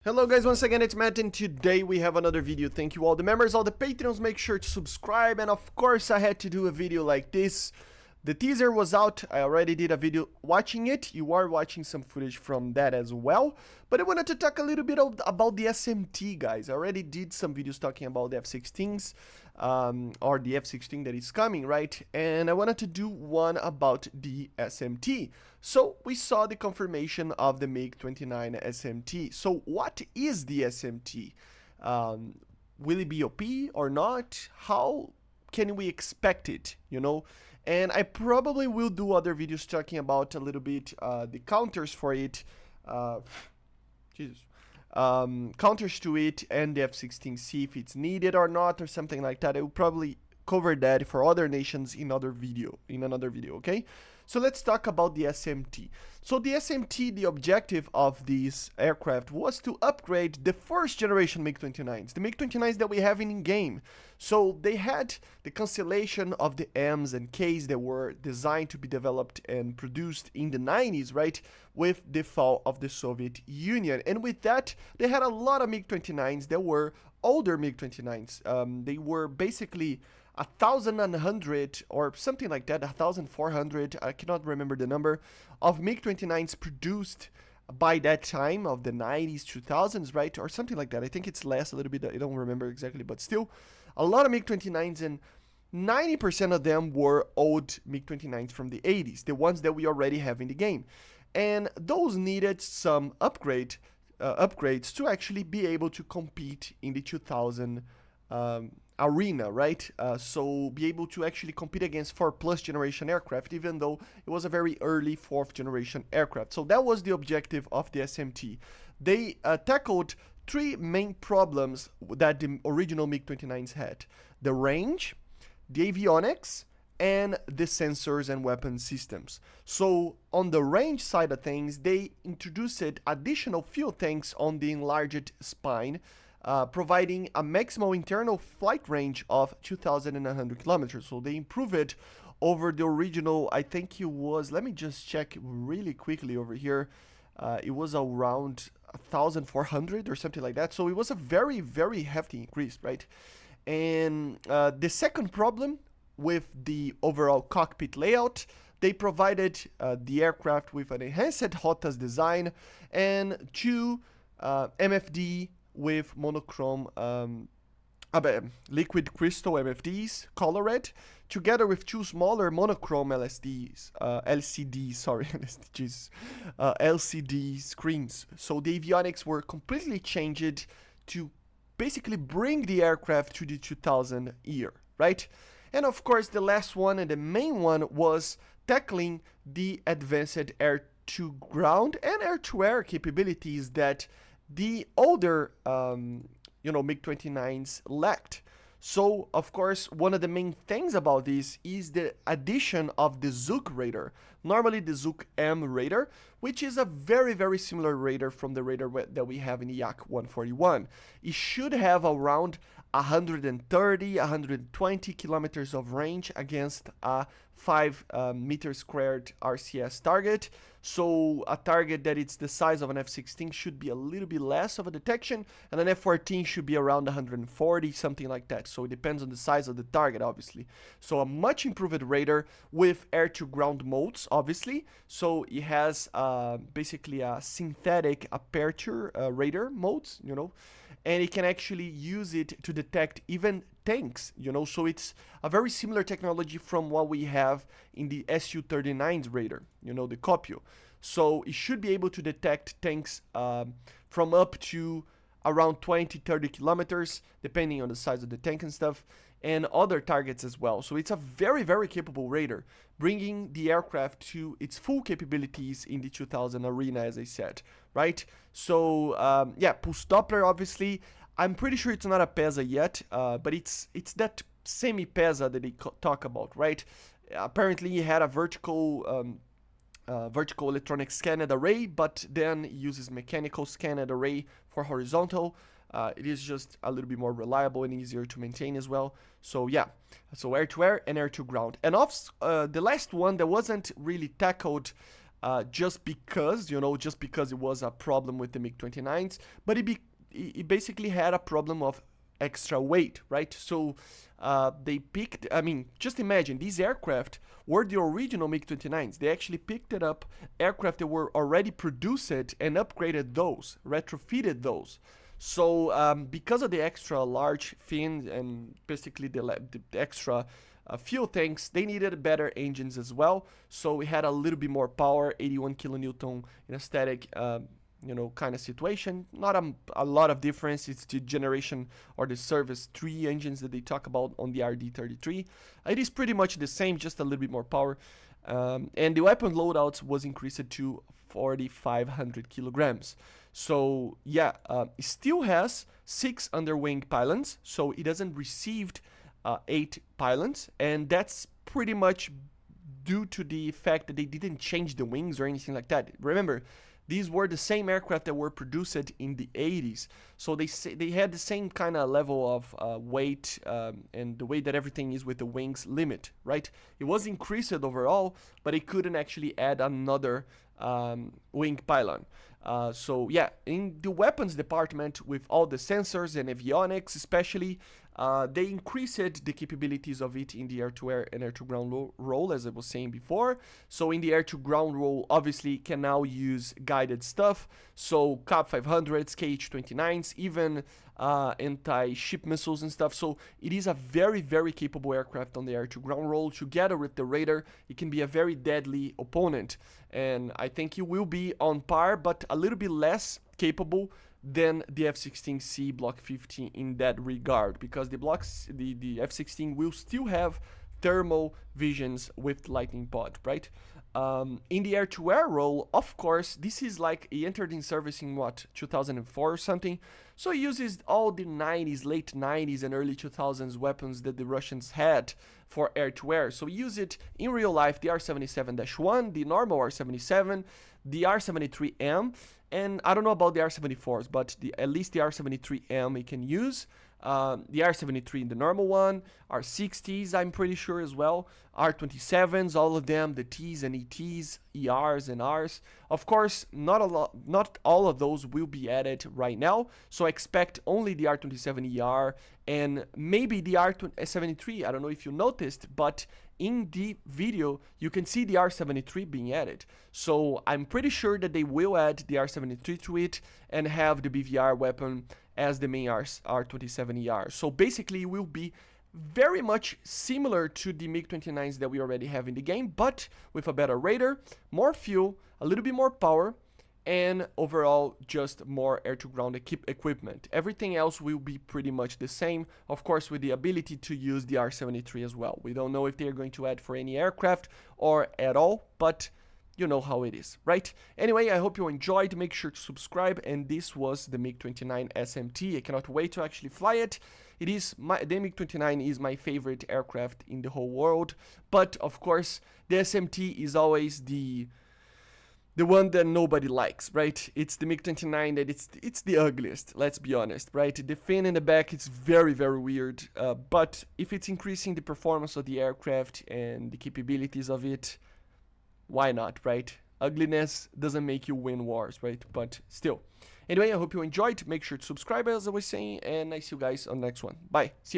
Hello guys, once again it's Matt and today we have another video. Thank you all the members, all the patrons, make sure to subscribe, and of course I had to do a video like this. The teaser was out, I already did a video watching it, you are watching some footage from that as well. But I wanted to talk a little bit about the SMT, guys. I already did some videos talking about the F-16s, or the F-16 that is coming, right? And I wanted to do one about the SMT. So we saw the confirmation of the MiG-29 SMT. So what is the SMT? Will it be OP or not? How can we expect it, you know? And I probably will do other videos talking about a little bit the counters for it, counters to it, and the F-16, see if it's needed or not or something like that. I will probably cover that for other nations in another video, okay? So let's talk about the SMT. So the SMT, the objective of this aircraft was to upgrade the first generation MiG-29s, the MiG-29s that we have in game. So they had the cancellation of the M's and K's that were designed to be developed and produced in the 90s, right, with the fall of the Soviet Union. And with that, they had a lot of MiG-29s that were older MiG-29s. They were basically 1,100 or something like that, 1,400, I cannot remember the number, of MiG-29s produced by that time of the 90s, 2000s, right, or something like that. I think it's less a little bit, I don't remember exactly, but still a lot of MiG-29s, and 90% of them were old MiG-29s from the 80s, the ones that we already have in the game. And those needed some upgrades to actually be able to compete in the 2000 arena, right? So be able to actually compete against 4+ generation aircraft, even though it was a very early 4th generation aircraft. So that was the objective of the SMT. They tackled three main problems that the original MiG-29s had: the range, the avionics, and the sensors and weapon systems. So on the range side of things, they introduced additional fuel tanks on the enlarged spine, providing a maximal internal flight range of 2,100 kilometers. So they improved it over the original, I think it was, let me just check really quickly over here, it was around 1,400 or something like that. So it was a very, very hefty increase, right? And the second problem with the overall cockpit layout, they provided the aircraft with an enhanced HOTAS design and two MFD with monochrome liquid crystal MFDs, colored, together with two smaller monochrome LCD screens. So the avionics were completely changed to basically bring the aircraft to the 2000 year, right? And of course, the last one and the main one was tackling the advanced air-to-ground and air-to-air capabilities that the older, MiG-29s lacked. So, of course, one of the main things about this is the addition of the Zug radar, normally the Zug M radar, which is a very, very similar radar from the radar that we have in the Yak-141. It should have around 130, 120 kilometers of range against a 5 meter squared RCS target. So a target that it's the size of an F-16 should be a little bit less of a detection, and an F-14 should be around 140, something like that. So it depends on the size of the target, obviously. So a much improved radar with air-to-ground modes, obviously. So it has basically a synthetic aperture radar modes, and it can actually use it to detect even tanks, so it's a very similar technology from what we have in the Su-39's radar, the Copio. So it should be able to detect tanks from up to around 20-30 kilometers, depending on the size of the tank and stuff, and other targets as well. So it's a very, very capable radar, bringing the aircraft to its full capabilities in the 2000 arena, as I said, right? So, pulse Doppler, obviously, I'm pretty sure it's not a PESA yet, but it's that semi-PESA that they talk about, right? Apparently, it had a vertical electronic scanned array, but then it uses mechanical scanned array for horizontal. It is just a little bit more reliable and easier to maintain as well. So yeah, so air-to-air and air-to-ground. And the last one that wasn't really tackled just because, just because it was a problem with the MiG-29s, but it basically had a problem of extra weight, right? So they picked, I mean, just imagine, these aircraft were the original MiG-29s. They actually picked it up, aircraft that were already produced and upgraded those, retrofitted those. So because of the extra large fins and basically the extra fuel tanks, they needed better engines as well. So we had a little bit more power, 81 kilonewton in a static kind of situation. Not a lot of difference. It's the generation or the service 3 engines that they talk about on the RD-33. It is pretty much the same, just a little bit more power. And the weapon loadouts was increased to 4,500 kilograms. So yeah, it still has 6 underwing pylons, so it doesn't receive 8 pylons, and that's pretty much due to the fact that they didn't change the wings or anything like that. Remember, these were the same aircraft that were produced in the 80s, so they had the same kind of level of weight and the way that everything is with the wings limit, right? It was increased overall, but it couldn't actually add another wing pylon. So yeah, in the weapons department, with all the sensors and avionics especially, they increased the capabilities of it in the air-to-air and air-to-ground role, as I was saying before. So in the air-to-ground role, obviously can now use guided stuff, so CAP 500s, KH-29s, even anti-ship missiles and stuff. So it is a very, very capable aircraft on the air-to-ground role. Together with the radar, it can be a very deadly opponent, and I think it will be on par, but a little bit less capable than the F-16C Block 50 in that regard, because the F-16 will still have thermal visions with lightning pod, right? In the air-to-air role, of course, this is like, he entered in service in 2004 or something, so he uses all the 90s, late 90s and early 2000s weapons that the Russians had for air-to-air. So we use it in real life, the R-77-1, the normal R-77, the R-73M, and I don't know about the R-74s, but at least the R-73M we can use. The R-73 in the normal one, R-60s I'm pretty sure as well, R-27s, all of them, the T's and ETs, ERs and Rs. Of course, not all of those will be added right now, so expect only the R-27 ER and maybe the R-73. I don't know if you noticed, but in the video you can see the R-73 being added. So I'm pretty sure that they will add the R-73 to it and have the BVR weapon as the main R-27ER. So basically it will be very much similar to the MiG-29s that we already have in the game, but with a better radar, more fuel, a little bit more power, and overall just more air-to-ground equipment. Everything else will be pretty much the same, of course with the ability to use the R-73 as well. We don't know if they're going to add for any aircraft or at all, but you know how it is, right? Anyway, I hope you enjoyed. Make sure to subscribe, and this was the MiG-29SMT. I cannot wait to actually fly it. The MiG-29 is my favorite aircraft in the whole world, but of course the SMT is always the one that nobody likes, right? It's the MiG-29 that it's the ugliest, let's be honest, right? The fin in the back, it's very, very weird, but if it's increasing the performance of the aircraft and the capabilities of it, why not, right? Ugliness doesn't make you win wars, right? But still. Anyway, I hope you enjoyed. Make sure to subscribe, as I was saying, and I see you guys on the next one. Bye. See ya.